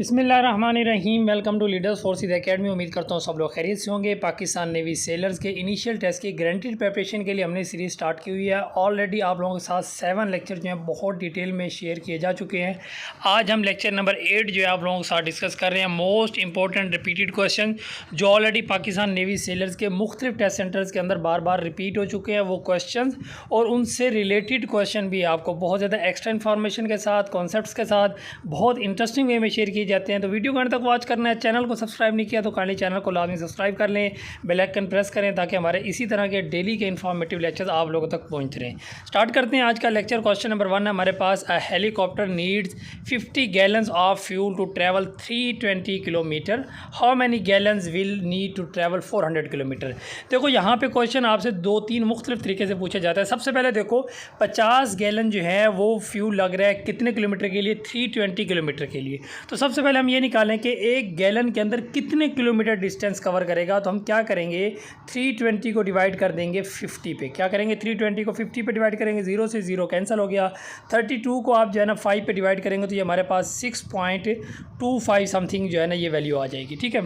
बिस्मिल्लाहिर्रहमानिर्रहीम। Welcome to leaders forces academy. उम्मीद करता हूँ सब लोग खैरियत से होंगे। पाकिस्तान नेवी सेलर्स के इनिशियल टेस्ट की गारंटीड प्रिपरेशन के लिए हमने सीरीज़ स्टार्ट की हुई है। ऑलरेडी आप लोगों के साथ 7 लेक्चर जो हैं बहुत डिटेल में शेयर किए जा चुके हैं। आज हम लेक्चर नंबर 8 जो है आप लोगों के साथ डिस्कस कर रहे हैं। मोस्ट इंपॉर्टेंट रिपीटेड क्वेश्चन जो ऑलरेडी पाकिस्तान नेवी सेलर्स के मुख्तलिफ टेस्ट सेंटर्स के अंदर बार बार रिपीट हो चुके हैं, वो क्वेश्चन और उनसे रिलेटेड क्वेश्चन भी आपको बहुत ज़्यादा एक्स्ट्रा इन्फॉर्मेशन के साथ, कॉन्सेप्ट्स के साथ बहुत इंटरेस्टिंग वे में शेयर किए जाते हैं। तो वीडियो को अंत तक वॉच करना है। चैनल को सब्सक्राइब नहीं किया तो काइंडली चैनल को लाजमी सब्सक्राइब कर लें, बेल आइकन प्रेस करें ताकि हमारे इसी तरह के डेली के इन्फॉर्मेटिव लेक्चर्स आप लोगों तक पहुंचते रहें। स्टार्ट करते हैं आज का लेक्चर। क्वेश्चन नंबर 1 है हमारे पास, a helicopter needs 50 gallons of fuel to travel 320 kilometre, how many gallons will need to travel 400 kilometre. देखो यहाँ पे क्वेश्चन आपसे 2-3 मुख्तलिफ तरीके से पूछा जाता है। सबसे पहले देखो 50 गैलन जो है वो फ्यूल लग रहा है कितने किलोमीटर के लिए, 320 किलोमीटर के लिए। तो सबसे पहले हम ये निकालें कि एक गैलन के अंदर कितने किलोमीटर डिस्टेंस कवर करेगा। तो हम क्या करेंगे, 320 को डिवाइड कर देंगे 50 पे। क्या करेंगे, 320 को 50 पे डिवाइड करेंगे, 0 से 0 कैंसिल हो गया। 32 को आप जो है ना 5 पे डिवाइड करेंगे तो ये हमारे पास 6.25 समथिंग जो है ना ये वैल्यू आ जाएगी। ठीक है,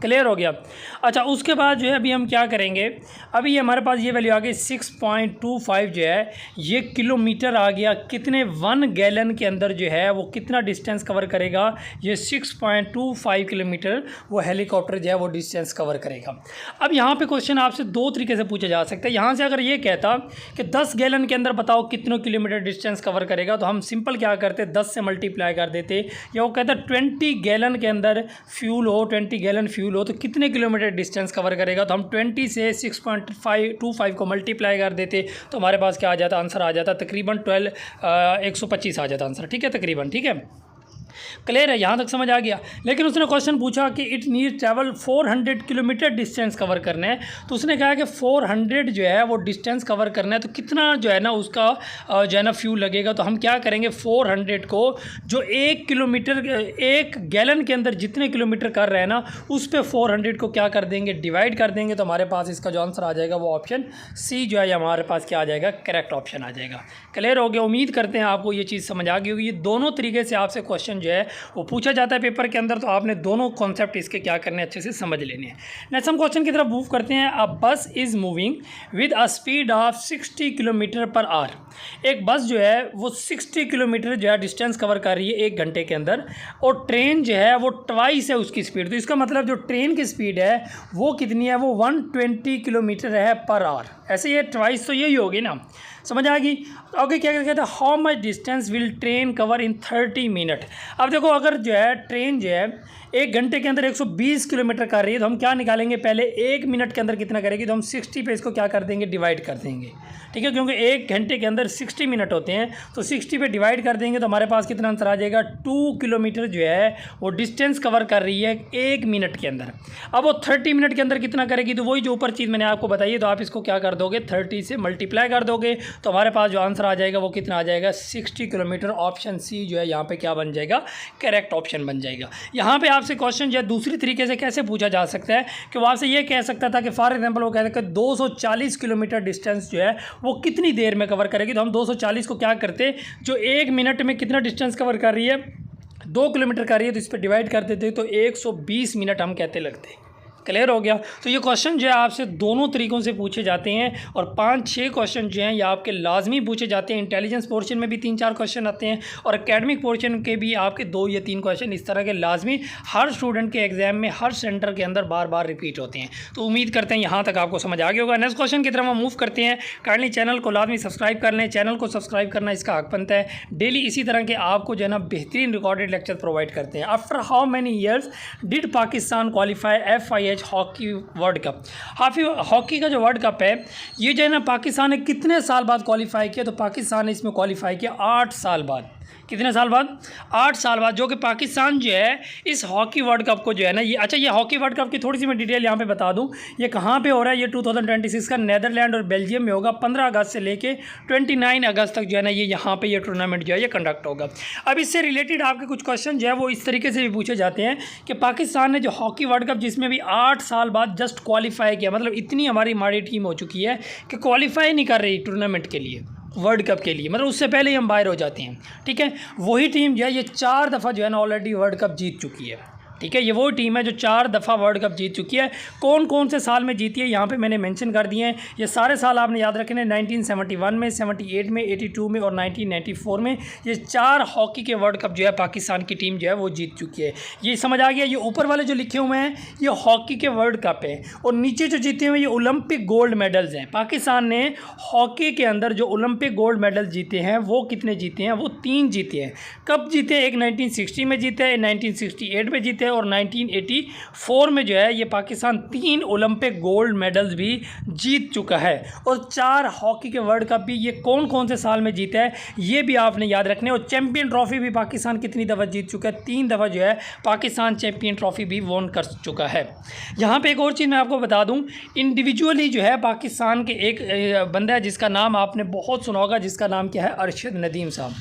क्लियर हो गया। अच्छा, उसके बाद जो है अभी हम क्या करेंगे, अभी ये हमारे पास ये वैल्यू आ गई 6.25 जो है ये किलोमीटर आ गया। कितने 1 गैलन के अंदर जो है वो कितना डिस्टेंस कवर करेगा, ये 6.25 किलोमीटर वो हेलीकॉप्टर जो है वो डिस्टेंस कवर करेगा। अब यहाँ पे क्वेश्चन आपसे 2 तरीके से पूछा जा सकता है। यहाँ से अगर ये कहता कि 10 गैलन के अंदर बताओ कितने किलोमीटर डिस्टेंस कवर करेगा, तो हम सिंपल क्या करते, 10 से मल्टीप्लाई कर देते। या वो कहता 20 गैलन के अंदर फ्यूल हो, 20 गैलन फ्यूल हो तो कितने किलोमीटर डिस्टेंस कवर करेगा, तो हम 20 से 6.25 को मल्टीप्लाई कर देते तो हमारे पास क्या आ जाता, आंसर आ जाता तकरीबन 125 आ जाता आंसर। ठीक है, तकरीबन। ठीक है, क्लियर है, यहाँ तक समझ आ गया। लेकिन उसने क्वेश्चन पूछा कि it need travel 400 kilometre distance cover करना है। तो उसने कहा कि 400 जो है वो डिस्टेंस कवर करना है तो कितना जो है ना उसका जो है ना फ्यूल लगेगा। तो हम क्या करेंगे, 400 को जो 1 किलोमीटर 1 गैलन के अंदर जितने किलोमीटर कर रहे हैं ना उस पर 400 को क्या कर देंगे, डिवाइड कर देंगे। तो हमारे पास इसका जो आंसर आ जाएगा वो ऑप्शन सी जो है हमारे पास क्या आ जाएगा, करेक्ट ऑप्शन आ जाएगा। क्लियर हो गया। उम्मीद करते हैं आपको ये चीज़ समझ आ गई होगी। ये दोनों तरीके से आपसे क्वेश्चन जो है वो पूछा जाता है पेपर के अंदर, तो आपने दोनों कॉन्सेप्ट इसके क्या करने अच्छे से समझ लेने हैं। नेक्स्ट हम क्वेश्चन की तरफ मूव करते हैं। A bus is moving with a speed of 60 kilometre per hour. एक बस जो है वो 60 किलोमीटर जो है डिस्टेंस कवर कर रही है 1 घंटे के अंदर, और ट्रेन जो है वो ट्वाइस है उसकी स्पीड। तो इसका मतलब जो ट्रेन की स्पीड है वो कितनी है, वो 120 किलोमीटर है पर आवर। ऐसे ये ट्वाइस तो यही होगी ना, समझ आ गई। ओके, क्या कहते हैं, how much distance will train cover in 30 minute. अब देखो अगर जो है ट्रेन जो है 1 घंटे के अंदर 120 किलोमीटर कर रही है तो हम क्या निकालेंगे, पहले 1 मिनट के अंदर कितना करेगी, तो हम 60 पे इसको क्या कर देंगे, डिवाइड कर देंगे। ठीक है, क्योंकि 1 घंटे के अंदर 60 मिनट होते हैं तो 60 पे डिवाइड कर देंगे तो हमारे पास कितना आंसर आ जाएगा, 2 किलोमीटर जो है वो डिस्टेंस कवर कर रही है 1 मिनट के अंदर। अब वो 30 मिनट के अंदर कितना करेगी, तो वही जो ऊपर चीज़ मैंने आपको बताई है, तो आप इसको क्या कर दोगे, 30 से मल्टीप्लाई कर दोगे तो हमारे पास जो आंसर आ जाएगा वो कितना आ जाएगा, 60 किलोमीटर। ऑप्शन सी जो है यहाँ पे क्या बन जाएगा, करेक्ट ऑप्शन बन जाएगा। यहाँ पे आपसे क्वेश्चन जो है दूसरी तरीके से कैसे पूछा जा सकता है कि वो आपसे ये कह सकता था कि फॉर एग्जांपल वो कहता है कि 240 किलोमीटर डिस्टेंस जो है वो कितनी देर में कवर करेगी। तो हम 240 को क्या करते, जो 1 मिनट में कितना डिस्टेंस कवर कर रही है, 2 किलोमीटर कर रही है, तो इस पर डिवाइड कर देते तो 120 मिनट हम कहते लगते। क्लियर हो गया। तो ये क्वेश्चन जो है आपसे दोनों तरीक़ों से पूछे जाते हैं और 5-6 क्वेश्चन जो हैं ये आपके लाजमी पूछे जाते हैं। इंटेलिजेंस पोर्शन में भी 3-4 क्वेश्चन आते हैं और एकेडमिक पोर्शन के भी आपके 2 या 3 क्वेश्चन इस तरह के लाजमी हर स्टूडेंट के एग्जाम में हर सेंटर के अंदर बार बार रिपीट होते हैं। तो उम्मीद करते हैं यहाँ तक आपको समझ आ गया होगा। नेक्स्ट क्वेश्चन की तरफ हम मूव करते हैं। काइंडली चैनल को लाजमी सब्सक्राइब कर लें, चैनल को सब्सक्राइब करना इसका हक बनता है। डेली इसी तरह के आपको जो है ना बेहतरीन रिकॉर्डेड लेक्चर प्रोवाइड करते हैं। After how many years did Pakistan qualify FIH hockey world cup. Hockey का जो वर्ल्ड कप है ये जो है ना पाकिस्तान ने कितने साल बाद क्वालिफाई किया, तो पाकिस्तान ने इसमें क्वालिफाई किया 8 साल बाद। कितने साल बाद, 8 साल बाद, जो कि पाकिस्तान जो है इस हॉकी वर्ल्ड कप को जो है ना ये, अच्छा ये हॉकी वर्ल्ड कप की थोड़ी सी मैं डिटेल यहाँ पे बता दूँ। ये कहाँ पे हो रहा है, ये 2026 का नेदरलैंड और बेल्जियम में होगा। 15 अगस्त से लेके 29 अगस्त तक जो है ना ये यहाँ पे ये टूर्नामेंट जो है ये कंडक्ट होगा। अब इससे रिलेटेड आपके कुछ क्वेश्चन जो है वो इस तरीके से भी पूछे जाते हैं कि पाकिस्तान ने जो हॉकी वर्ल्ड कप जिसमें भी 8 साल बाद जस्ट क्वालिफाई किया, मतलब इतनी हमारी टीम हो चुकी है कि क्वालिफाई नहीं कर रही टूर्नामेंट के लिए। वर्ल्ड कप के लिए, मतलब उससे पहले ही हम बाहर हो जाते हैं, ठीक है। वही टीम जो है ये 4 दफ़ा जो है ना ऑलरेडी वर्ल्ड कप जीत चुकी है, ठीक है। ये वो टीम है जो 4 दफ़ा वर्ल्ड कप जीत चुकी है। कौन कौन से साल में जीती है यहाँ पे मैंने मेंशन कर दिए हैं। ये सारे साल आपने याद रखने, 1971 में, 78 में, 82 में और 1994 में। ये 4 हॉकी के वर्ल्ड कप जो है पाकिस्तान की टीम जो है वो जीत चुकी है। ये समझ आ गया। ये ऊपर वाले जो लिखे हुए हैं ये हॉकी के वर्ल्ड कप है, और नीचे जो जीते हुए ये ओलंपिक गोल्ड मेडल्स हैं। पाकिस्तान ने हॉकी के अंदर जो ओलंपिक गोल्ड मेडल जीते हैं वो कितने जीते हैं? वो 3 जीते हैं। कब जीते? एक 1960 में जीते हैं, 1968 में जीते और 1984 में जो है ये पाकिस्तान 3 ओलंपिक गोल्ड मेडल्स भी जीत चुका है। और 4 हॉकी के वर्ल्ड कप भी ये कौन कौन से साल में जीता है ये भी आपने याद रखने। और चैंपियन ट्रॉफी भी पाकिस्तान कितनी दफ़ा जीत चुका है? 3 दफ़ा जो है पाकिस्तान चैंपियन ट्रॉफी भी वॉन कर चुका है। यहाँ पे एक और चीज़ मैं आपको बता दूँ, इंडिविजुअली जो है पाकिस्तान के एक बंदा है जिसका नाम आपने बहुत सुना होगा, जिसका नाम क्या है? अरशद नदीम साहब।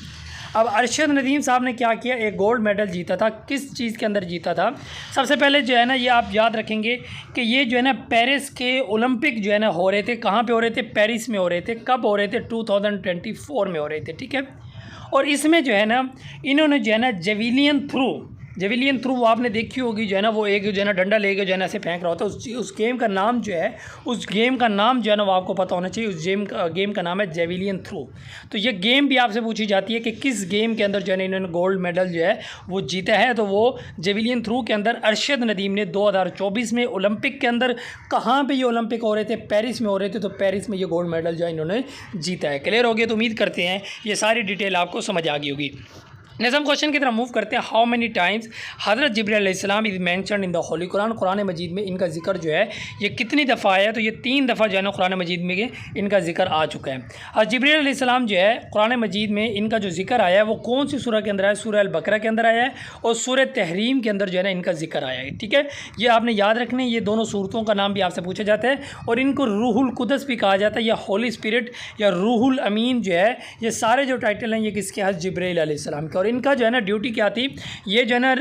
अब अरशद नदीम साहब ने क्या किया? एक गोल्ड मेडल जीता था। किस चीज़ के अंदर जीता था? सबसे पहले जो है ना ये आप याद रखेंगे कि ये जो है ना पेरिस के ओलंपिक जो है ना हो रहे थे। कहाँ पे हो रहे थे? पेरिस में हो रहे थे। कब हो रहे थे? 2024 में हो रहे थे, ठीक है। और इसमें जो है ना इन्होंने जो है ना जेविलियन थ्रू वो आपने देखी होगी जो है ना, वो एक जो है ना डंडा लेके जो है ना ऐसे फेंक रहा होता है। उस गेम का नाम जो है, उस गेम का नाम जो है ना वो आपको पता होना चाहिए। उस गेम का नाम है जेविलियन थ्रू। तो ये गेम भी आपसे पूछी जाती है कि किस गेम के अंदर जो है ना इन्होंने गोल्ड मेडल जो है वो जीता है। तो वो जेविलियन थ्रू के अंदर अरशद नदीम ने 2024 में ओलंपिक के अंदर, कहाँ पर ये ओलंपिक हो रहे थे? पेरिस में हो रहे थे। तो पेरिस में ये गोल्ड मेडल जो है इन्होंने जीता है। क्लियर हो गया? तो उम्मीद करते हैं ये सारी डिटेल आपको समझ आ गई होगी। नेक्स्ट हम क्वेश्चन की तरफ मूव करते हैं। How many times Hazrat Jibreel अलैहिस्सलाम is mentioned in the holy Quran? Quran मजीद में इनका जिक्र जो है ये कितनी दफ़ा आया है? तो ये 3 दफ़ा जो है ना कुरान मजीद में इनका जिक्र आ चुका है। और जिब्रील अलैहिस्सलाम जो है कुरान मजीद में इनका जो जिक्र आया है वो कौन सी सूरह के अंदर आया है? सूरह अल बकरा के अंदर आया है और सूरह तहरीम के अंदर जो है ना इनका जिक्र आया है, ठीक है। ये आपने याद रखने। ये दोनों सूरतों का नाम भी आपसे पूछा जाता है और इनको रूहुल कुदस भी कहा जाता है, या होली स्पिरिट या रूहुल अमीन जो है। ये सारे जो टाइटल हैं ये किसके? हज़रत जिब्रील अलैहिस्सलाम के। और इनका जो है ना ड्यूटी क्या थी? ये जो है ना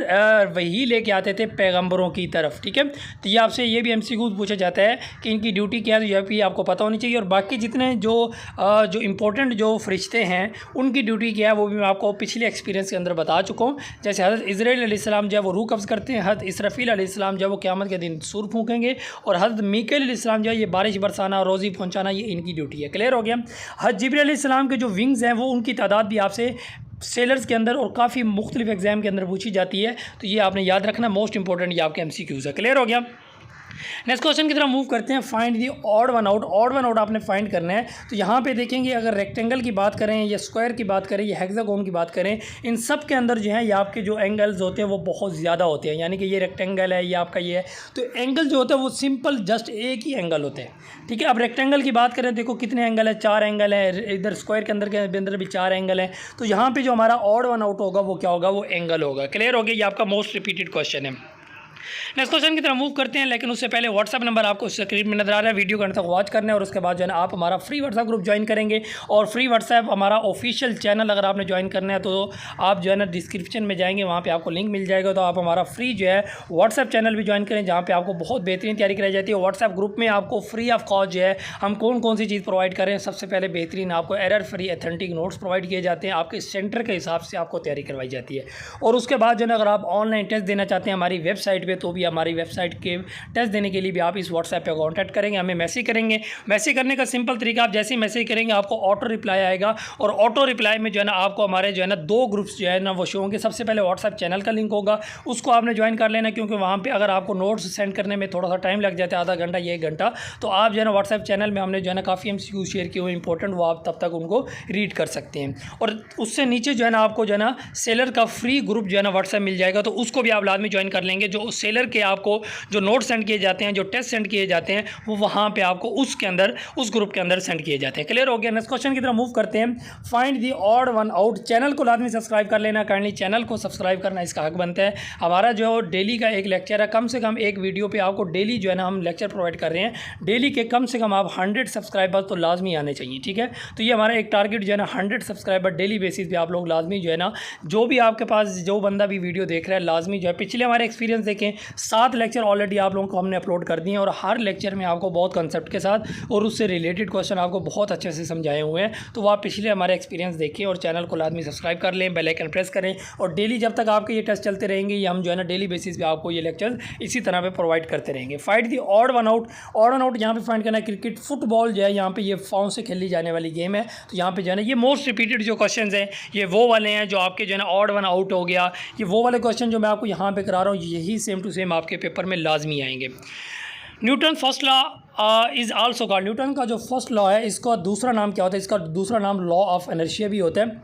वही लेके आते थे पैगंबरों की तरफ, ठीक है। तो ये आपसे ये भी एमसीक्यू पूछा जाता है कि इनकी ड्यूटी क्या है, तो यह भी आपको पता होनी चाहिए। और बाकी जितने जो इम्पोर्टेंट जो फरिश्ते हैं उनकी ड्यूटी क्या है वो भी मैं आपको पिछले एक्सपीरियंस के अंदर बता चुका हूँ। जैसे हज़रत इज़राइल अलैहिस्सलाम जो है वो रूह कब्ज़ करते हैं, हज़रत इसराफील अलैहिस्सलाम जो है वो क़यामत के दिन सूर फूकेंगे, और हज़रत मीकाईल अलैहिस्सलाम जो है ये बारिश बरसाना और रोज़ी पहुँचाना ये इनकी ड्यूटी है। क्लियर हो गया? हज़रत जिब्रील अलैहिस्सलाम के जो विंग्स हैं वो उनकी तादाद भी आपसे सेलर्स के अंदर और काफ़ी मुख्तलिफ एग्जाम के अंदर पूछी जाती है। तो ये आपने याद रखना, मोस्ट इंपॉर्टेंट ये आपके एमसीक्यूज़ है। क्लियर हो गया? नेक्स्ट क्वेश्चन की तरफ मूव करते हैं। Find the odd one out. Odd one out आपने फाइंड करना है। तो यहाँ पे देखेंगे अगर रेक्टेंगल की बात करें या स्क्वायर की बात करें या हेक्सागोन की बात करें, इन सब के अंदर जो है ये आपके जो एंगल्स होते हैं वो बहुत ज़्यादा होते हैं। यानी कि ये रेक्टेंगल है, ये आपका ये है, तो एंगल जो होता है वो सिंपल जस्ट एक ही एंगल होते हैं, ठीक है। अब रेक्टेंगल की बात करें, देखो कितने एंगल है? 4 एंगल है। इधर स्क्वायर के अंदर भी 4 एंगल है। तो यहाँ पर जो हमारा ऑड वन आउट होगा वो क्या होगा? वो एंगल होगा। क्लियर हो गया? ये आपका मोस्ट रिपीटेड क्वेश्चन है। नेक्स्ट क्वेश्चन की तरफ मूव करते हैं, लेकिन उससे पहले व्हाट्सअप नंबर आपको स्क्रीन में नजर आ रहा है। वीडियो को अंत तक वॉच करना है और उसके बाद जो है ना आप हमारा फ्री व्हाट्सएप ग्रुप ज्वाइन करेंगे। और फ्री व्हाट्सएप हमारा ऑफिशियल चैनल अगर आपने ज्वाइन करना है तो आप जो है ना डिस्क्रिप्शन में जाएंगे, वहाँ पे आपको लिंक मिल जाएगा। तो आप हमारा फ्री जो है व्हाट्सएप चैनल भी ज्वाइन करें, जहाँ पे आपको बहुत बेहतरीन तैयारी कराई जाती है। व्हाट्सएप ग्रुप में आपको फ्री ऑफ कॉस्ट जो है हम कौन कौन सी चीज़ प्रोवाइड करें? सबसे पहले बेहतरीन आपको error free authentic notes provide किए जाते हैं, आपके सेंटर के हिसाब से आपको तैयारी करवाई जाती है। और उसके बाद जो है अगर आप ऑनलाइन टेस्ट देना चाहते हैं हमारी वेबसाइट पर, तो भी हमारी वेबसाइट के टेस्ट देने के लिए भी आप इस व्हाट्सएप पे कॉन्टैक्ट करेंगे, हमें मैसेज करेंगे। मैसेज करने का सिंपल तरीका, आप जैसे ही मैसेज करेंगे आपको ऑटो रिप्लाई आएगा, और ऑटो रिप्लाई में जो है ना आपको हमारे जो है ना 2 ग्रुप्स जो है ना वो शो होंगे। सबसे पहले व्हाट्सएप चैनल का लिंक होगा, उसको आपने ज्वाइन कर लेना, क्योंकि वहाँ पर अगर आपको नोट्स सेंड करने में थोड़ा सा टाइम लग जाता है, आधा घंटा या 1 घंटा, तो आप जो है ना व्हाट्सएप चैनल में हमने जो है ना काफ़ी एमसीक्यू शेयर किए हुए इंपॉर्टेंट, वो आप तब तक उनको रीड कर सकते हैं। और उससे नीचे जो है ना आपको जो है ना सेलर का फ्री ग्रुप जो है ना व्हाट्सएप मिल जाएगा, तो उसको भी आप लाजमी ज्वाइन कर लेंगे। जो सेलर के आपको जो नोट सेंड किए जाते हैं, जो टेस्ट सेंड किए जाते हैं, वो वहाँ पे आपको उसके अंदर उस ग्रुप के अंदर सेंड किए जाते हैं। क्लियर हो गया? नेक्स्ट क्वेश्चन की तरफ मूव करते हैं। Find the odd one out. Channel को लाजमी सब्सक्राइब कर लेना, काइंडली चैनल को सब्सक्राइब करना इसका हक बनता है। हमारा जो डेली का एक लेक्चर है, कम से कम एक वीडियो पे आपको डेली जो है ना हम लेक्चर प्रोवाइड कर रहे हैं। डेली के कम से कम आप 100 सब्सक्राइबर तो लाजमी आने चाहिए, ठीक है। तो ये हमारा एक टारगेट जो है ना 100 सब्सक्राइबर डेली बेसिस पे आप लोग लाजमी जो है ना, जो भी आपके पास जो बंदा भी वीडियो देख रहा है, लाजमी जो है पिछले हमारे एक्सपीरियंस देखें सकें। 7 लेक्चर ऑलरेडी आप लोगों को हमने अपलोड कर दिए हैं और हर लेक्चर में आपको बहुत कंसेप्ट के साथ और उससे रिलेटेड क्वेश्चन आपको बहुत अच्छे से समझाए हुए हैं। तो वो आप पिछले हमारे एक्सपीरियंस देखें और चैनल को लाजमी सब्सक्राइब कर लें, बेल आइकन प्रेस करें और डेली जब तक आपके ये टेस्ट चलते रहेंगे ये हम जो है ना डेली बेसिस पे आपको ये लेक्चर इसी तरह पे प्रोवाइड करते रहेंगे। Find the odd one out. Odd one out यहाँ पे फाइंड करना है। क्रिकेट फुटबॉल जो है यहाँ पे ये फाउंड से खेली जाने वाली गेम है। तो यहाँ पे जो है ना ये मोस्ट रिपीटेड जो क्वेश्चन हैं ये वो वाले हैं जो आपके जो है ना ऑड वन आउट हो गया, ये वो वाले क्वेश्चन जो मैं आपको यहाँ पे करा रहा हूँ यही सेम टू सेम आपके पेपर में लाजमी आएंगे। Newton first law is also called. Newton का जो फर्स्ट लॉ है इसका दूसरा नाम क्या होता है? इसका दूसरा नाम लॉ ऑफ इनर्शिया भी होता है।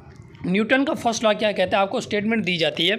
न्यूटन का फर्स्ट लॉ क्या कहता है? आपको स्टेटमेंट दी जाती है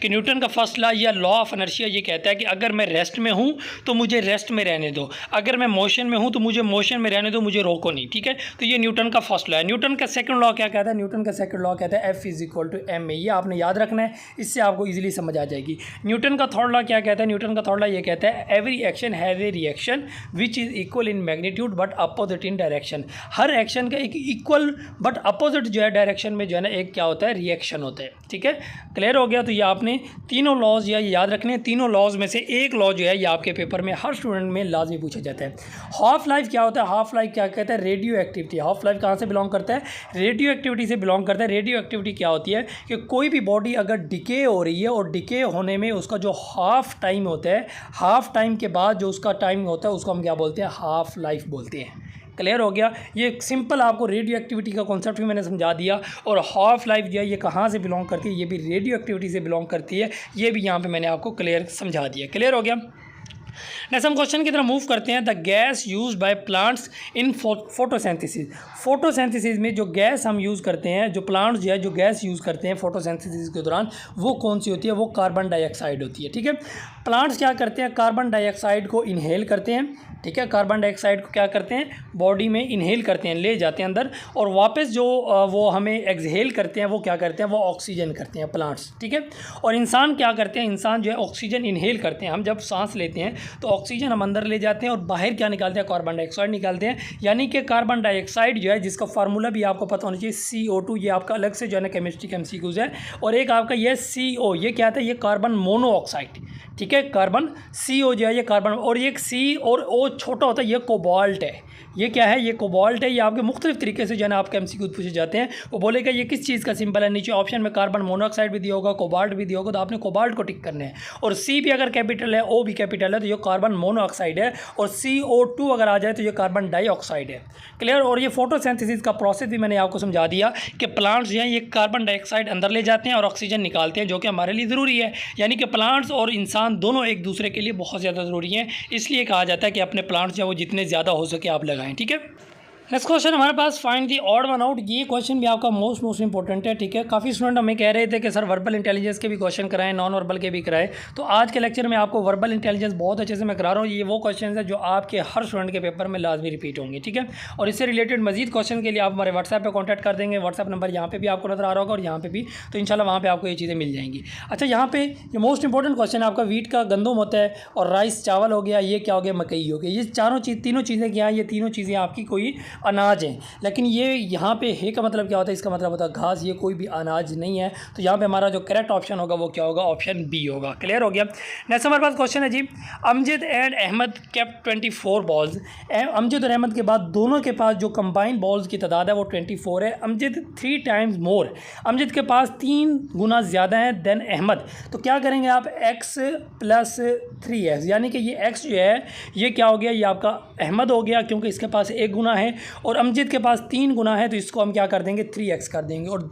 कि न्यूटन का फर्स्ट लॉ या लॉ ऑफ इनर्शिया ये कहता है कि अगर मैं रेस्ट में हूँ तो मुझे रेस्ट में रहने दो, अगर मैं मोशन में हूँ तो मुझे मोशन में रहने दो, मुझे रोको नहीं। ठीक है, तो ये न्यूटन का फर्स्ट लॉ है। न्यूटन का सेकंड लॉ क्या कहता है? न्यूटन का सेकंड लॉ कहता है F = ma। ये आपने याद रखना है, इससे आपको ईजिली समझ आ जाएगी। न्यूटन का थर्ड लॉ क्या कहता है? न्यूटन का थर्ड लॉ ये कहता है every action has a reaction which is equal in magnitude but opposite in direction. Her action का एक इक्वल बट अपोजिट जो है डायरेक्शन में जो है ना एक क्या होता है? रिएक्शन होता है। ठीक है, क्लियर हो गया? तो ये आपने तीनों लॉज या याद रखने हैं। तीनों लॉज में से एक लॉ जो है ये आपके पेपर में हर स्टूडेंट में लाजमी पूछा जाता है। हाफ लाइफ क्या होता है? हाफ लाइफ क्या कहता है? Radio activity. हाफ लाइफ कहाँ से बिलोंग करता है? रेडियो एक्टिविटी से बिलोंग करता है। रेडियो एक्टिविटी क्या होती है कि कोई भी बॉडी अगर डिके हो रही है और डिके होने में उसका जो हाफ टाइम होता है, हाफ टाइम के बाद जो उसका टाइम होता है उसको हम क्या बोलते हैं? हाफ लाइफ बोलते हैं। क्लियर हो गया? ये सिंपल आपको रेडियो एक्टिविटी का कॉन्सेप्ट भी मैंने समझा दिया और हाफ लाइफ जो है ये कहाँ से बिलोंग करती है? ये भी रेडियो एक्टिविटी से बिलोंग करती है। ये भी यहाँ पे मैंने आपको क्लियर समझा दिया। क्लियर हो गया? नेक्स्ट हम क्वेश्चन की तरफ मूव करते हैं। The gas used by plants in photosynthesis. Photosynthesis में जो गैस हम यूज़ करते हैं, जो प्लांट्स जो है जो गैस यूज़ करते हैं फोटोसिंथेसिस के दौरान, वो कौन सी होती है? वो कार्बन डाइऑक्साइड होती है। ठीक है, प्लांट्स क्या करते हैं? कार्बन डाइऑक्साइड को इनहेल करते हैं। ठीक है, कार्बन डाइऑक्साइड को क्या करते हैं? बॉडी में इनहेल करते हैं, ले जाते हैं अंदर और वापस जो वो हमें एक्सहेल करते हैं वो क्या करते हैं? वो ऑक्सीजन करते हैं प्लांट्स। ठीक है, और इंसान क्या करते हैं? इंसान जो है ऑक्सीजन इनहेल करते हैं। हम जब सांस लेते हैं तो ऑक्सीजन हम अंदर ले जाते हैं और बाहर क्या निकालते हैं? कार्बन डाइऑक्साइड निकालते हैं। यानी कि कार्बन डाइऑक्साइड जो है जिसका फार्मूला भी आपको पता होना चाहिए CO2, ये आपका अलग से जो है ना केमिस्ट्री का MCQs है। और एक आपका ये CO, ये क्या था? ये कार्बन मोनोऑक्साइड। ठीक है, कार्बन CO जो है ये कार्बन, और ये C और O छोटा होता है, ये कोबाल्ट है। ये क्या है? ये कोबाल्ट है। ये आपके मुख्तलिफ तरीके से जो है ना आपके MCQ पूछे जाते हैं। वो बोलेगा ये किस चीज़ का सिंबल है? नीचे ऑप्शन में कार्बन मोनोऑक्साइड भी दिया होगा, कोबाल्ट भी दिया होगा, तो आपने कोबाल्ट को टिक करना है। और C भी अगर कैपिटल है, O भी कैपिटल है, तो ये कार्बन मोनोऑक्साइड है। और CO2 अगर आ जाए तो ये कार्बन डाइऑक्साइड है। क्लियर? और ये फोटोसिंथेसिस का प्रोसेस भी मैंने आपको समझा दिया कि प्लांट्स जो हैं ये कार्बन डाइऑक्साइड अंदर ले जाते हैं और ऑक्सीजन निकालते हैं, जो कि हमारे लिए ज़रूरी है। यानी कि प्लांट्स और इंसान दोनों एक दूसरे के लिए बहुत ज़्यादा ज़रूरी हैं। इसलिए कहा जाता है कि अपने प्लांट्स जो वो जितने ज़्यादा हो सके आप लगाएं। ठीक है, नेक्स्ट क्वेश्चन हमारे पास find the odd one out. ये क्वेश्चन भी आपका मोस्ट इंपॉर्टेंट है। ठीक है, काफ़ी स्टूडेंट हमें कह रहे थे कि सर वर्बल इंटेलिजेंस के भी क्वेश्चन कराएं, नॉन वर्बल के भी कराएं। तो आज के लेक्चर में आपको वर्बल इंटेलिजेंस बहुत अच्छे से मैं करा रहा हूँ। ये वो क्वेश्चन है जो आपके हर स्टूडेंट के पेपर में लाजमी रिपीट होंगे। ठीक है, और इससे रिलेटेड मजीद क्वेश्चन के लिए आप हमारे व्हाट्सएप पर कॉन्टैक्ट कर देंगे। व्हाट्सएप नंबर यहाँ पे भी आपको नजर आ रहा होगा और यहाँ पे भी, तो इंशाल्लाह वहाँ पे आपको ये चीज़ें मिल जाएंगी। अच्छा, यहाँ पे ये मोस्ट इंपॉर्टेंट क्वेश्चन है आपका। वीट का गंदम होता है और राइस चावल हो गया, ये क्या हो गया? मकई हो गया। ये तीनों चीज़ें क्या हैं? ये तीनों चीज़ें आपकी कोई अनाज हैं। लेकिन ये यहाँ पे है का मतलब क्या होता है? इसका मतलब होता है घास। ये कोई भी अनाज नहीं है। तो यहाँ पे हमारा जो करेक्ट ऑप्शन होगा वो क्या होगा? ऑप्शन बी होगा। क्लियर हो गया? नेक्स्ट हमारे पास क्वेश्चन है जी, Amjad and Ahmad kept 24 balls. Amjad और अहमद के बाद दोनों के पास जो कंबाइंड बॉल्स की तादाद है वो 24 है। अमजद 3 टाइम्स मोर, अमजद के पास 3 गुना ज़्यादा है देन अहमद। तो क्या करेंगे आप? x + 3x, यानी कि ये x जो है ये क्या हो गया? ये आपका अहमद हो गया क्योंकि इसके पास 1 गुना है और अमजद के पास 3 गुना है, तो इसको हम क्या कर देंगे? 3x कर देंगे। और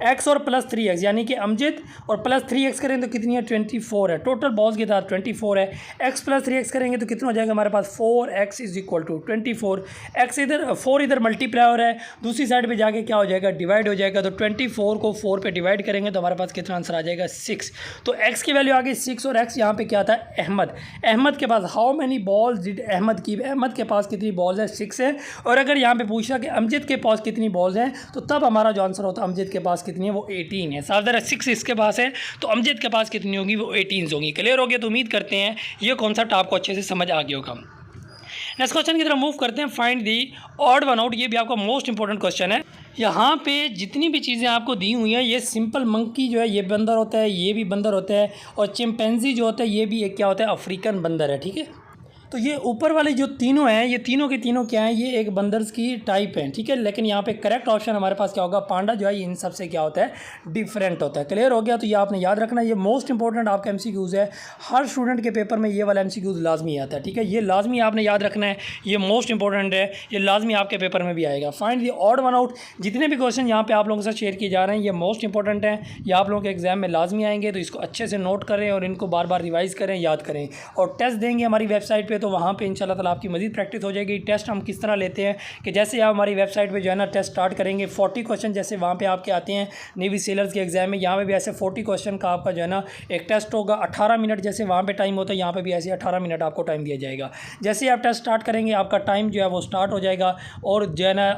x और प्लस 3x यानी कि अमजद और प्लस 3x करें तो कितनी है? 24 है। टोटल बॉल्स के साथ 24 है। x + 3x करेंगे तो कितना हो जाएगा हमारे पास? 4x = 24। x इधर 4 इधर मल्टीप्लाई हो रहा है, दूसरी साइड पे जाके क्या हो जाएगा? डिवाइड हो जाएगा। तो 24 को 4 पे डिवाइड करेंगे तो हमारे पास कितना आंसर आ जाएगा? 6। तो x की वैल्यू आ गई 6 और x यहाँ पे क्या था? अहमद। अहमद के पास how many balls did Ahmad keep? Ahmad के पास कितनी बॉल्स है? 6 है। और अगर यहाँ पे पूछा कि अमजद के पास कितनी बॉल्स हैं तो तब हमारा जो आंसर होता है अमजद के पास कितनी है? वो 18 है। साफ ज़रा 6 इसके पास है तो अमजद के पास कितनी होगी? वो 18 होगी। क्लियर हो गया? तो उम्मीद करते हैं ये कॉन्सेप्ट आपको अच्छे से समझ आ गया होगा। नेक्स्ट क्वेश्चन की तरफ मूव करते हैं। Find the odd one out. ये भी आपका मोस्ट इंपॉर्टेंट क्वेश्चन है। यहाँ पे जितनी भी चीज़ें आपको दी हुई हैं, ये सिंपल मंकी जो है ये बंदर होता है, ये भी बंदर होता है, और चिंपैंजी जो होता है ये भी एक क्या होता है, अफ्रीकन बंदर है। ठीक है, तो ये ऊपर वाले जो तीनों हैं, ये तीनों के तीनों क्या हैं, ये एक बंदर्स की टाइप हैं। ठीक है, लेकिन यहाँ पे करेक्ट ऑप्शन हमारे पास क्या होगा, पांडा जो है इन सब से क्या होता है, डिफरेंट होता है। क्लियर हो गया, तो ये आपने याद रखना, ये मोस्ट इंपॉर्टेंट आपका एमसीक्यूज़ है, हर स्टूडेंट के पेपर में ये वाला एमसीक्यूज़ लाजमी आता है। ठीक है, ये लाजमी आपने याद रखना है, ये मोस्ट इंपॉर्टेंट है, ये लाजमी आपके पेपर में भी आएगा। Find the odd one out, जितने भी क्वेश्चन यहाँ पे आप लोगों के साथ शेयर किए जा रहे हैं ये मोस्ट इंपॉर्टेंट हैं, ये आप लोगों के एग्जाम में लाजमी आएंगे, तो इसको अच्छे से नोट करें और इनको बार बार रिवाइज़ करें, याद करें, और टेस्ट देंगे हमारी वेबसाइट पर, तो वहाँ पर इंशाल्लाह ताला आपकी मज़ीद प्रैक्टिस हो जाएगी। टेस्ट हम किस तरह लेते हैं कि जैसे आप हमारी वेबसाइट पे जो है ना टेस्ट स्टार्ट करेंगे, 40 क्वेश्चन जैसे वहाँ पे आपके आते हैं नेवी सेलर्स के एग्जाम में, यहाँ पे भी ऐसे 40 क्वेश्चन का आपका जो है ना एक टेस्ट होगा। 18 मिनट जैसे वहाँ पे टाइम होता है, यहाँ पे भी ऐसे 18 मिनट आपको टाइम दिया जाएगा। जैसे ही आप टेस्ट स्टार्ट करेंगे आपका टाइम जो है वो स्टार्ट हो जाएगा, और जो है ना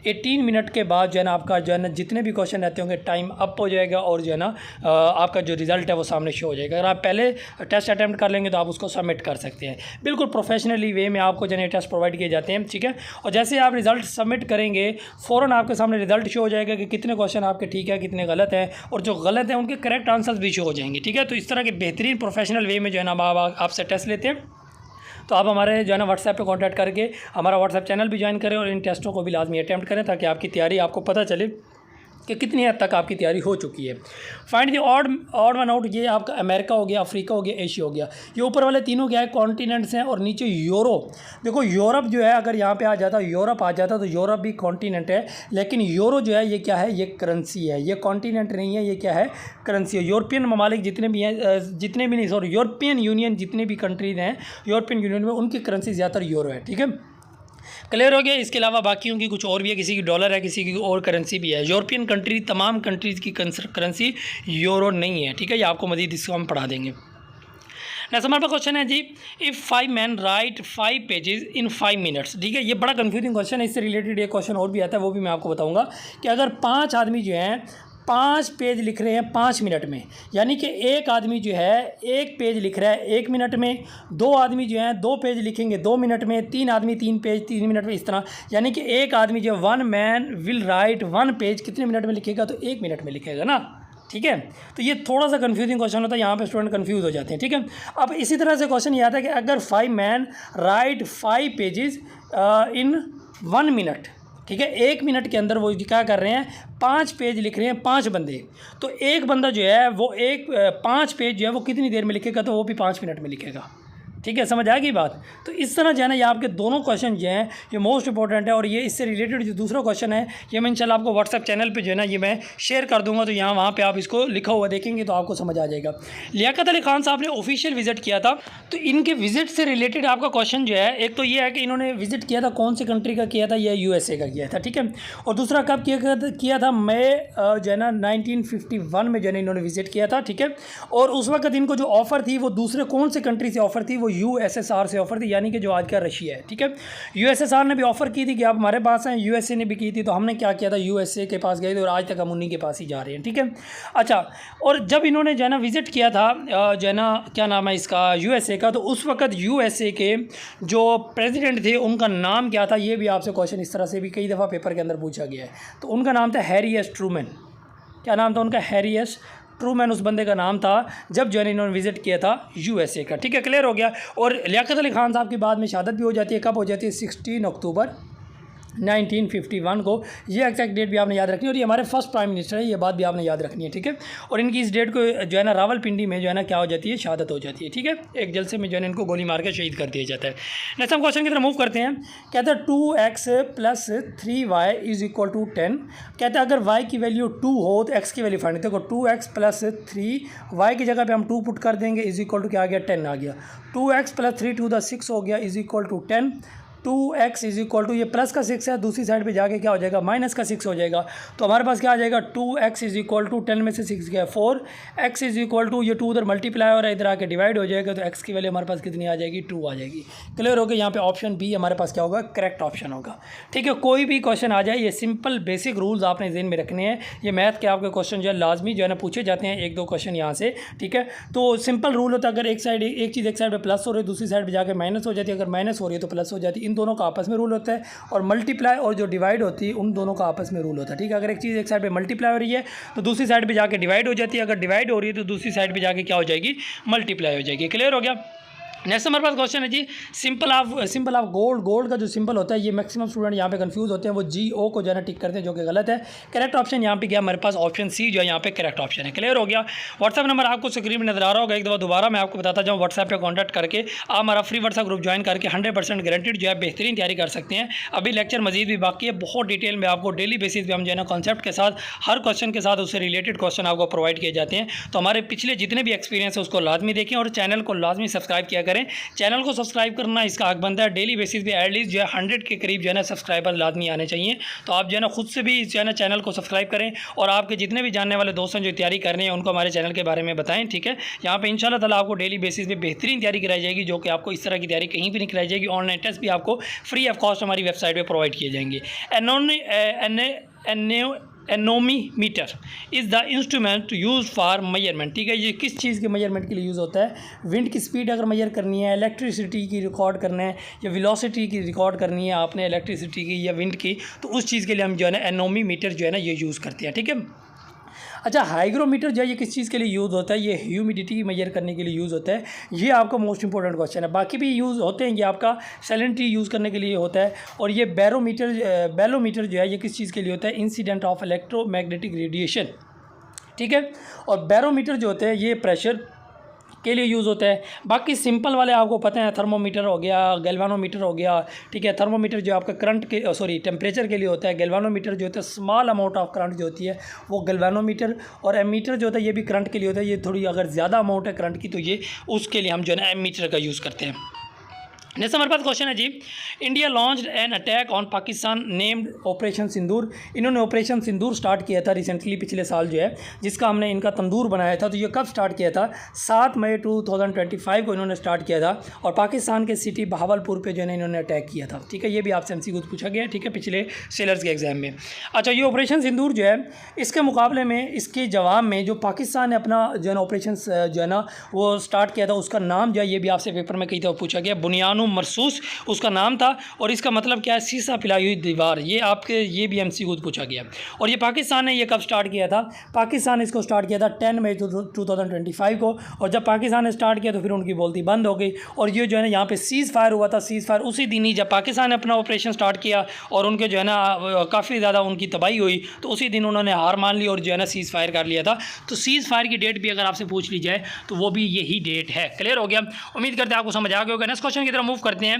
18 मिनट के बाद जो है ना आपका जो है ना जितने भी क्वेश्चन रहते होंगे टाइम अप हो जाएगा, और जो है ना आपका जो रिज़ल्ट है वो सामने शो हो जाएगा। अगर आप पहले टेस्ट अटैम्प्ट कर लेंगे तो आप उसको सबमिट कर सकते हैं। बिल्कुल प्रोफेशनली वे में आपको जो है टेस्ट प्रोवाइड किए जाते हैं। ठीक है, और जैसे आप रिज़ल्ट सबमिट करेंगे फ़ौरन आपके सामने रिज़ल्ट शो हो जाएगा कि कितने क्वेश्चन आपके ठीक है, कितने गलत हैं, और जो गलत हैं उनके करेक्ट आंसर्स भी शो हो जाएंगे। ठीक है, तो इस तरह के बेहतरीन प्रोफेशनल वे में जो है ना आपसे टेस्ट लेते हैं। तो आप हमारे जो है ना व्हाट्सएप पे कांटेक्ट करके हमारा व्हाट्सएप चैनल भी ज्वाइन करें, और इन टेस्टों को भी लाजमी अटैम्प्ट करें, ताकि आपकी तैयारी आपको पता चले कि कितनी हद तक आपकी तैयारी हो चुकी है। Find the odd one out, ये आपका अमेरिका हो गया, अफ्रीका हो गया, एशिया हो गया। ये ऊपर वाले तीनों क्या है, कॉन्टिनेंट्स हैं, और नीचे यूरोप। देखो यूरोप जो है अगर यहाँ पे आ जाता, यूरोप आ जाता, तो यूरोप भी कॉन्टिनेंट है, लेकिन यूरो जो है ये क्या है, ये करेंसी है, ये कॉन्टिनेंट नहीं है, ये क्या है, करेंसी है। यूरोपियन ममालिक जितने भी हैं, जितने भी नहीं सॉरी यूरोपियन यूनियन जितने भी कंट्रीज़ हैं यूरोपियन यूनियन में, उनकी करेंसी ज़्यादातर यूरो है। ठीक है, क्लियर हो गया। इसके अलावा बाकियों की कुछ और भी है, किसी की डॉलर है, किसी की और करेंसी भी है। यूरोपियन कंट्री तमाम कंट्रीज़ की करेंसी यूरो नहीं है। ठीक है, ये आपको मज़ीद इसको हम पढ़ा देंगे। नेक्स्ट हमारे पास क्वेश्चन है जी, if 5 men write 5 pages in 5 minutes। ठीक है, ये बड़ा कंफ्यूजिंग क्वेश्चन है, इससे रिलेटेड एक क्वेश्चन और भी आता है, वो भी मैं आपको बताऊंगा कि अगर 5 आदमी जो हैं 5 पेज लिख रहे हैं 5 मिनट में, यानी कि एक आदमी जो है 1 पेज लिख रहा है 1 मिनट में, 2 आदमी जो हैं 2 पेज लिखेंगे 2 मिनट में, 3 आदमी 3 पेज 3 मिनट में, इस तरह यानी कि एक आदमी जो 1 man विल राइट 1 पेज कितने मिनट में लिखेगा, तो 1 मिनट में लिखेगा ना। ठीक है, तो ये थोड़ा सा कंफ्यूजिंग क्वेश्चन होता है, यहाँ पे स्टूडेंट कंफ्यूज हो जाते हैं। ठीक है, अब इसी तरह से क्वेश्चन ये आता है कि अगर 5 men राइट 5 पेजेस इन 1 minute, ठीक है, 1 मिनट के अंदर वो क्या कर रहे हैं, 5 पेज लिख रहे हैं 5 बंदे, तो एक बंदा जो है वो 5 पेज जो है वो कितनी देर में लिखेगा, तो वो भी 5 मिनट में लिखेगा। ठीक है, समझ आ गई बात। तो इस तरह जो है ना ये आपके दोनों क्वेश्चन जो हैं ये मोस्ट इंपॉर्टेंट है, और ये इससे रिलेटेड जो दूसरा क्वेश्चन है ये मैं इंशाल्लाह आपको व्हाट्सएप चैनल पे जो है ना ये मैं शेयर कर दूंगा, तो यहाँ वहाँ पे आप इसको लिखा हुआ देखेंगे तो आपको समझ आ जाएगा। लियाकत अली खान साहब ने ऑफिशियल विजिट किया था, तो इनके विजिट से रिलेटेड आपका क्वेश्चन जो है, एक तो ये है कि इन्होंने विजिट किया था कौन सी कंट्री का किया था, यह USA का किया था। ठीक है, और दूसरा कब किया था, मई जो है ना 1951 में जो है इन्होंने विजिट किया था। ठीक है, और उस वक्त इनको जो ऑफ़र थी वो दूसरे कौन से कंट्री से ऑफ़र थी, वो USSR से ऑफ़र थी, यानी कि जो आज का रशिया है। ठीक है, USSR ने भी ऑफ़र की थी कि आप हमारे पास हैं, USA ने भी की थी, तो हमने क्या किया था, USA के पास गए थे, और आज तक हम उन्हीं के पास ही जा रहे हैं। ठीक है, अच्छा, और जब इन्होंने जो है ना विज़िट किया था जो है ना क्या नाम है इसका, USA का, तो उस वक्त USA के जो प्रेसिडेंट थे उनका नाम क्या था, ये भी आपसे क्वेश्चन इस तरह से भी कई दफ़ा पेपर के अंदर पूछा गया है। तो उनका नाम था हैरी एस ट्रूमैन। क्या नाम था उनका, हैरी एस ट्रूमैन उस बंदे का नाम था जब जो है इन्होंने विजिट किया था USA का। ठीक है, क्लियर हो गया। और लियाकत अली खान साहब की बाद में शहादत भी हो जाती है, कब हो जाती है, 16 अक्टूबर 1951 को। ये एक्जैक्ट डेट भी आपने याद रखनी है, और ये हमारे फर्स्ट प्राइम मिनिस्टर है, ये बात भी आपने याद रखनी है। ठीक है, और इनकी इस डेट को जो है ना रावलपिंडी में जो है ना क्या हो जाती है, शहादत हो जाती है। ठीक है, एक जलसे में जो है इनको गोली मार के शहीद कर दिया जाता है। नेक्स्ट हम क्वेश्चन की तरफ मूव करते हैं। कहते हैं 2x + 3y = 10। कहते हैं अगर y की वैल्यू 2 हो तो x की वैल्यू फाइंड। देखो 2x + 3y की जगह पे हम 2 पुट कर देंगे, = क्या आ गया, 10 आ गया। 2x + 3 × 6 हो गया, = 10। 2x = ये प्लस का 6 है, दूसरी साइड पे जाके क्या हो जाएगा, माइनस का 6 हो जाएगा। तो हमारे पास क्या आ जाएगा, 2x = 10 में से 6 गया 4, x = ये 2 उधर मल्टीप्लाई हो रहा है, इधर आके डिवाइड हो जाएगा, तो x की वैल्यू हमारे पास कितनी आ जाएगी, 2 आ जाएगी। क्लियर हो गया, यहाँ पे ऑप्शन बी हमारे पास क्या होगा, करेक्ट ऑप्शन होगा। ठीक है, कोई भी क्वेश्चन आ जाए, ये सिंपल बेसिक रूल्स आपने ज़हन में रखने हैं। ये मैथ के आपके क्वेश्चन जो है लाजमी जो है ना पूछे जाते हैं, 1-2 क्वेश्चन यहाँ से। ठीक है, तो सिंपल रूल होता है, अगर एक चीज़ एक साइड पर प्लस हो रही है, दूसरी साइड पर जाकर माइनस हो जाती है, अगर माइनस हो रही है तो प्लस हो जाती है। इन दोनों का आपस में रूल होता है, और मल्टीप्लाई और जो डिवाइड होती है उन दोनों का आपस में रूल होता है। ठीक है, अगर एक चीज़ एक साइड पे मल्टीप्लाई हो रही है तो दूसरी साइड पे जाके डिवाइड हो जाती है, अगर डिवाइड हो रही है तो दूसरी साइड पे जाके क्या हो जाएगी, मल्टीप्लाई हो जाएगी। क्लियर हो गया। नेक्स्ट हमारे पास क्वेश्चन है जी, सिंपल ऑफ गोल्ड का जो सिंपल होता है, ये मैक्सिमम स्टूडेंट यहाँ पे कंफ्यूज होते हैं, वो GO को जो है ना टिक करते हैं, जो कि गलत है। करेक्ट ऑप्शन यहाँ पे गया हमारे पास ऑप्शन C जो है यहाँ पे करेक्ट ऑप्शन है। क्लियर हो गया। व्हाट्सएप नंबर आपको स्क्रीन में नजर आ रहा होगा, एक दफ़ा दोबारा मैं आपको बताता जाऊँ, व्हाट्सएप पे कॉन्टैक्ट करके आप हमारा फ्री व्हाट्सएप ग्रुप ज्वाइन करके 100% गारंटीड जो है बेहतरीन तैयारी कर सकते हैं। अभी लेक्चर मजीद भी बाकी है, बहुत डिटेल में आपको डेली बेसिस पे हम जो है ना कॉन्सेप्ट के साथ, हर क्वेश्चन के साथ उससे रिलेटेड क्वेश्चन आपको प्रोवाइड किए जाते हैं। तो हमारे पिछले जितने भी एक्सपीरियंस है उसको लाजमी देखें और चैनल को लाजमी सब्सक्राइब किया करें। चैनल को सब्सक्राइब करना इसका हक बनता है, डेली बेसिस पे एटलीस्ट जो है 100 के करीब जो है ना सब्सक्राइबर लाजमी आने चाहिए। तो आप जो है ना खुद से भी जो है ना चैनल को सब्सक्राइब करें, और आपके जितने भी जानने वाले दोस्त हैं जो तैयारी कर रहे हैं उनको हमारे चैनल के बारे में बताएं। ठीक है, यहाँ पे इंशाल्लाह ताला आपको डेली बेसिस पे बेहतरीन तैयारी कराई जाएगी, जो कि आपको इस तरह की तैयारी कहीं भी नहीं कराई जाएगी। ऑनलाइन टेस्ट भी आपको फ्री ऑफ कॉस्ट हमारी वेबसाइट पर प्रोवाइड किए जाएंगे। Anemometer is the instrument use for measurement. ठीक है, ये किस चीज़ के मेजरमेंट के लिए यूज़ होता है? विंड की स्पीड अगर मेजर करनी है, इलेक्ट्रिसिटी की रिकॉर्ड करना है, या वेलोसिटी की रिकॉर्ड करनी है आपने, इलेक्ट्रिसिटी की या विंड की, तो उस चीज़ के लिए हम जो है ना एनोमीमीटर जो है ना ये यूज़ करते हैं। ठीक है। अच्छा, हाइग्रोमीटर जो है ये किस चीज़ के लिए यूज़ होता है? ये ह्यूमिडिटी मेजर करने के लिए यूज़ होता है। ये आपका मोस्ट इंपॉर्टेंट क्वेश्चन है। बाकी भी यूज़ होते हैं, ये आपका सैलिनिटी यूज़ करने के लिए होता है। और ये बैरोमीटर जो है ये किस चीज़ के लिए होता है? Incident of electromagnetic radiation. ठीक है, और बैरोमीटर जो होते हैं ये प्रेशर के लिए यूज़ होता है। बाकी सिंपल वाले आपको पता है, थर्मोमीटर हो गया, गैल्वानोमीटर हो गया। ठीक है, थर्मोमीटर जो आपका करंट के टेम्परेचर के लिए होता है। गैल्वानोमीटर जो होता है स्मॉल अमाउंट ऑफ करंट जो होती है वो गैल्वानोमीटर, और एमीटर जो होता है ये भी करंट के लिए होता है। ये थोड़ी अगर ज़्यादा अमाउंट है करंट की तो ये उसके लिए हम जो है ना एमीटर का यूज़ करते हैं। नेक्स्ट हमारे पास क्वेश्चन है जी, India launched an attack on Pakistan named operation Sindoor. इन्होंने ऑपरेशन सिंदूर स्टार्ट किया था रिसेंटली, पिछले साल जो है, जिसका हमने इनका तंदूर बनाया था। तो ये कब स्टार्ट किया था? 7 मई 2025 को इन्होंने स्टार्ट किया था, और पाकिस्तान के सिटी बहावलपुर पे जो है ना इन्होंने अटैक किया था। ठीक है, ये भी आपसे MCQ पूछा गया है। ठीक है, पिछले सेलर्स के एग्जाम में। अच्छा, ये ऑपरेशन सिंदूर जो है, इसके मुकाबले में, इसके जवाब में जो पाकिस्तान ने अपना जो है ना ऑपरेशन जो है ना वो स्टार्ट किया था, उसका नाम जो है ये भी आपसे पेपर में कई दफ़ा पूछा गया, बुनियानो मरसूस उसका नाम था। और इसका मतलब क्या है? शीशा पिलाई हुई दीवार। ये भी MCQ पूछा गया। और ये पाकिस्तान ने ये कब स्टार्ट किया था? पाकिस्तान ने इसको स्टार्ट किया था 10 मई 2025 को। और जब पाकिस्तान ने स्टार्ट किया तो फिर उनकी बोलती बंद हो गई, और ये जो है ना यहाँ पे सीज़ फायर हुआ था। सीज़ फायर उसी दिन ही जब पाकिस्तान ने अपना ऑपरेशन स्टार्ट किया और उनके जो है ना काफ़ी ज़्यादा उनकी तबाही हुई, तो उसी दिन उन्होंने हार मान ली और जो है ना सीज़ फायर कर लिया था। तो सीज़ फायर की डेट भी अगर आपसे पूछ ली जाए तो वो भी यही डेट है। क्लियर हो गया? उम्मीद करते हैं आपको समझ आ गया होगा। नेक्स्ट क्वेश्चन की तरफ मूव करते हैं।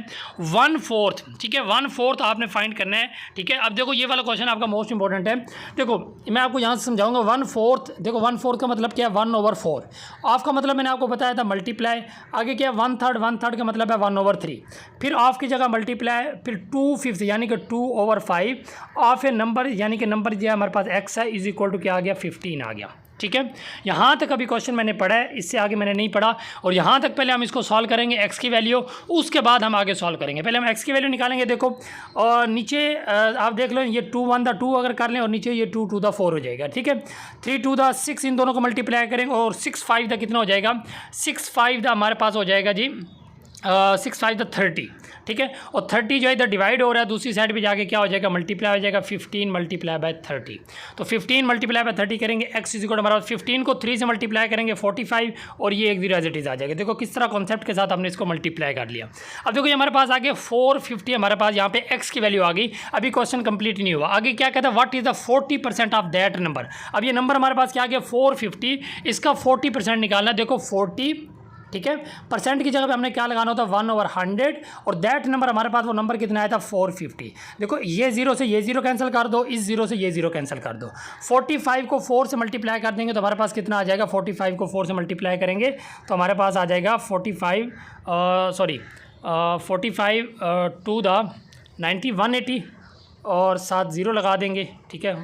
1/4, ठीक है, 1/4 आपने फाइंड करना है। ठीक है, अब देखो ये वाला क्वेश्चन आपका मोस्ट इंपॉर्टेंट है। देखो मैं आपको यहाँ से समझाऊंगा। 1/4, देखो 1/4 का मतलब क्या है? 1/4। ऑफ का मतलब मैंने आपको बताया था मल्टीप्लाई। आगे क्या है? 1/3 का मतलब है 1/3। फिर ऑफ की जगह मल्टीप्लाई, फिर 2/5 यानी कि 2/5। ऑफ है नंबर, यानी कि नंबर जो है हमारे पास x है, इज इक्वल टू क्या आ गया? 15 आ गया। ठीक है, यहाँ तक अभी क्वेश्चन मैंने पढ़ा है, इससे आगे मैंने नहीं पढ़ा। और यहाँ तक पहले हम इसको सॉल्व करेंगे x की वैल्यू, उसके बाद हम आगे सॉल्व करेंगे। पहले हम x की वैल्यू निकालेंगे। देखो, और नीचे आप देख लो, ये 2 1 2 अगर कर लें, और नीचे ये 2 2 4 हो जाएगा। ठीक है, 3 2 6, इन दोनों को मल्टीप्लाई करेंगे, और 6 5 कितना हो जाएगा? 6 5 हमारे पास हो जाएगा जी 6 5 30। ठीक है, और 30 जो है इधर डिवाइड हो रहा है, दूसरी साइड पे जाके क्या हो जाएगा? मल्टीप्लाई हो जाएगा। 15 मल्टीप्लाई बाय 30, तो 15 मल्टीप्लाई बाय 30 करेंगे। x इज इक्वल हमारा 15 को 3 से मल्टीप्लाई करेंगे 45, और ये एक 0 एज इट इज आ जाएगा। देखो किस तरह कॉन्सेप्ट के साथ हमने इसको मल्टीप्लाई कर लिया। अब देखो ये हमारे पास आगे 450 हमारे पास यहाँ पे x की वैल्यू आ गई। अभी क्वेश्चन कंप्लीट नहीं हुआ। आगे क्या कहता है? What is the 40% of that number. अब ये नंबर हमारे पास क्या आ गया? 450, इसका 40% निकालना। देखो 40, ठीक है, परसेंट की जगह पे हमने क्या लगाना होता है? 1/100, और दैट नंबर हमारे पास वो नंबर कितना आया था? 450। देखो ये 0 से ये 0 कैंसिल कर दो, इस 0 से ये 0 कैंसिल कर दो। 45 को 4 से मल्टीप्लाई कर देंगे तो हमारे पास कितना आ जाएगा? 45 को 4 से मल्टीप्लाई करेंगे तो हमारे पास आ जाएगा 45 टू द 90 180, और साथ 0 लगा देंगे। ठीक है,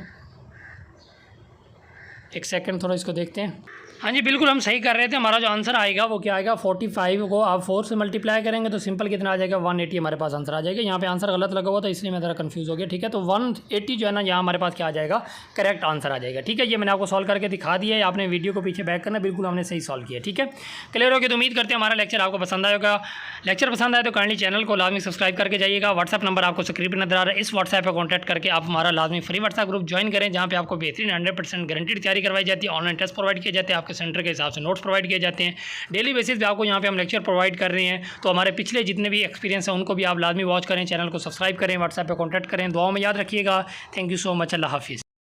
एक सेकंड थोड़ा इसको देखते हैं। हाँ जी बिल्कुल हम सही कर रहे थे। हमारा जो आंसर आएगा वो क्या आएगा, 45 को आप 4 से मल्टीप्लाई करेंगे तो सिंपल कितना आ जाएगा, 180 हमारे पास आंसर आ जाएगा। यहाँ पे आंसर गलत लगा हुआ था इसलिए मैं ज़रा कंफ्यूज हो गया, ठीक है। तो 180 जो है ना यहाँ हमारे पास क्या आ जाएगा, करेक्ट आंसर आ जाएगा, ठीक है। ये मैंने आपको सॉल्व करके दिखा दिया है, आपने वीडियो को पीछे बैक करना, बिल्कुल हमने सही सॉल्व किया, ठीक है। क्लियर हो गया तो उम्मीद करते हैं हमारा लेक्चर आपको पसंद आएगा। लेक्चर पसंद आए तो काइंडली चैनल को लाजमी सब्सक्राइब करके जाइएगा। व्हाट्सएप नंबर आपको स्क्रीन पर नजर आ रहा है, इस व्हाट्सएप पर कॉन्टैक्ट करके आप हमारा लाजमी फ्री व्हाट्सएप ग्रुप ज्वाइन करें, जहाँ पे आपको बेहतरीन 100% गारंटीड तैयारी करवाई जाती है। ऑनलाइन टेस्ट प्रोवाइड किए जाते हैं, आपके सेंटर के हिसाब से नोट्स प्रोवाइड किए जाते हैं। डेली बेसिस पे आपको यहाँ पे हम लेक्चर प्रोवाइड कर रहे हैं। तो हमारे पिछले जितने भी एक्सपीरियंस हैं उनको भी आप लाजमी वॉच करें, चैनल को सब्सक्राइब करें, व्हाट्सएप पे कॉन्टैक्ट करें। दुआओं में याद रखिएगा। Thank you so much. Allah हाफिज़।